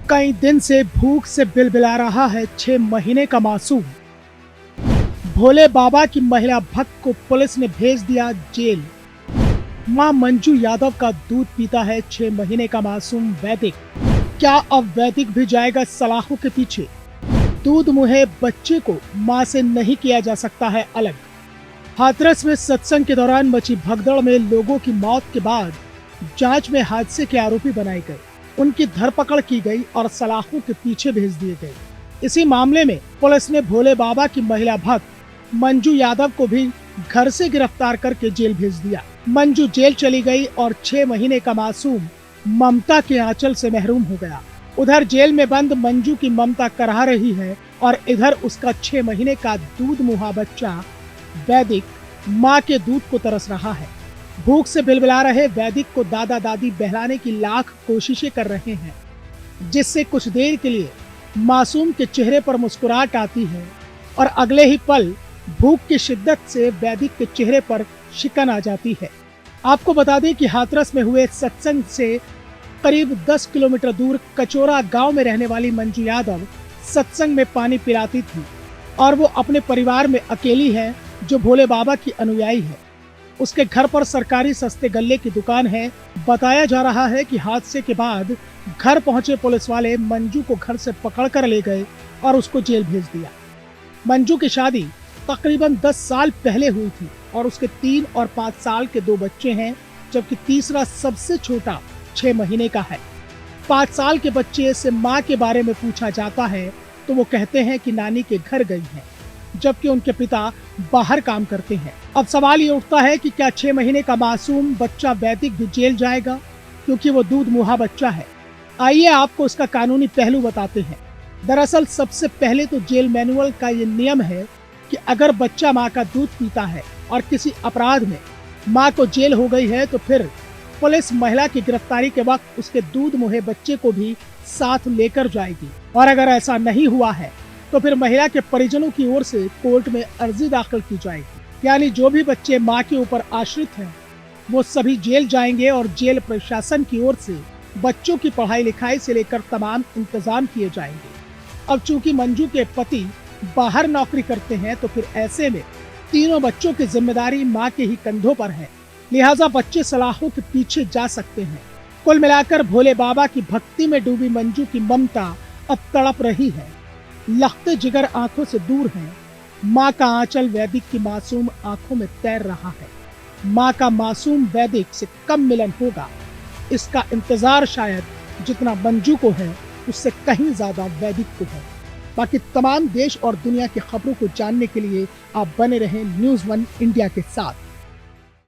कई दिन से भूख से बिलबिला रहा है 6 महीने का मासूम। भोले बाबा की महिला भक्त को पुलिस ने भेज दिया जेल। मां मंजू यादव का दूध पीता है 6 महीने का मासूम वैदिक। क्या अब वैदिक भी जाएगा सलाखों के पीछे? दूध मुहे बच्चे को मां से नहीं किया जा सकता है अलग। हाथरस में सत्संग के दौरान मची भगदड़ में लोगों की मौत के बाद जांच में हादसे के आरोपी बनाए गए, उनकी धरपकड़ की गई और सलाखों के पीछे भेज दिए गए। इसी मामले में पुलिस ने भोले बाबा की महिला भक्त मंजू यादव को भी घर से गिरफ्तार करके जेल भेज दिया। मंजू जेल चली गई और 6 महीने का मासूम ममता के आंचल से महरूम हो गया। उधर जेल में बंद मंजू की ममता करहा रही है और इधर उसका 6 महीने का दूध मुहा बच्चा वैदिक माँ के दूध को तरस रहा है। भूख से बिलबिला रहे वैदिक को दादा दादी बहलाने की लाख कोशिशें कर रहे हैं, जिससे कुछ देर के लिए मासूम के चेहरे पर मुस्कुराहट आती है और अगले ही पल भूख की शिद्दत से वैदिक के चेहरे पर शिकन आ जाती है। आपको बता दें कि हाथरस में हुए सत्संग से करीब 10 किलोमीटर दूर कचोरा गांव में रहने वाली मंजू यादव सत्संग में पानी पिलाती थी और वो अपने परिवार में अकेली है जो भोले बाबा की अनुयायी है। उसके घर पर सरकारी सस्ते गल्ले की दुकान है। बताया जा रहा है कि हादसे के बाद घर पहुंचे पुलिस वाले मंजू को घर से पकड़ कर ले गए और उसको जेल भेज दिया। मंजू की शादी तकरीबन 10 साल पहले हुई थी और उसके 3 और 5 साल के 2 बच्चे हैं, जबकि तीसरा सबसे छोटा 6 महीने का है। 5 साल के बच्चे से माँ के बारे में पूछा जाता है तो वो कहते हैं कि नानी के घर गई हैं, जबकि उनके पिता बाहर काम करते हैं। अब सवाल ये उठता है कि क्या 6 महीने का मासूम बच्चा वैदिक भी जेल जाएगा, क्योंकि वो दूध मुहा बच्चा है। आइए आपको इसका कानूनी पहलू बताते हैं। दरअसल सबसे पहले तो जेल मैनुअल का ये नियम है कि अगर बच्चा माँ का दूध पीता है और किसी अपराध में माँ को जेल हो गई है तो फिर पुलिस महिला की गिरफ्तारी के वक्त उसके दूध मुहे बच्चे को भी साथ लेकर जाएगी। और अगर ऐसा नहीं हुआ है तो फिर महिला के परिजनों की ओर से कोर्ट में अर्जी दाखिल की जाएगी। यानी जो भी बच्चे माँ के ऊपर आश्रित हैं वो सभी जेल जाएंगे और जेल प्रशासन की ओर से बच्चों की पढ़ाई लिखाई से लेकर तमाम इंतजाम किए जाएंगे। अब चूंकि मंजू के पति बाहर नौकरी करते हैं तो फिर ऐसे में तीनों बच्चों की जिम्मेदारी माँ के ही कंधों पर है, लिहाजा बच्चे सलाखों के पीछे जा सकते हैं। कुल मिलाकर भोले बाबा की भक्ति में डूबी मंजू की ममता अब तड़प रही है। लखते जिगर आंखों से दूर है। माँ का आंचल वैदिक की मासूम आंखों में तैर रहा है। माँ का मासूम वैदिक से कब मिलन होगा, इसका इंतजार शायद जितना मंजू को है उससे कहीं ज्यादा वैदिक को है। बाकी तमाम देश और दुनिया की खबरों को जानने के लिए आप बने रहें न्यूज़ 1 इंडिया के साथ।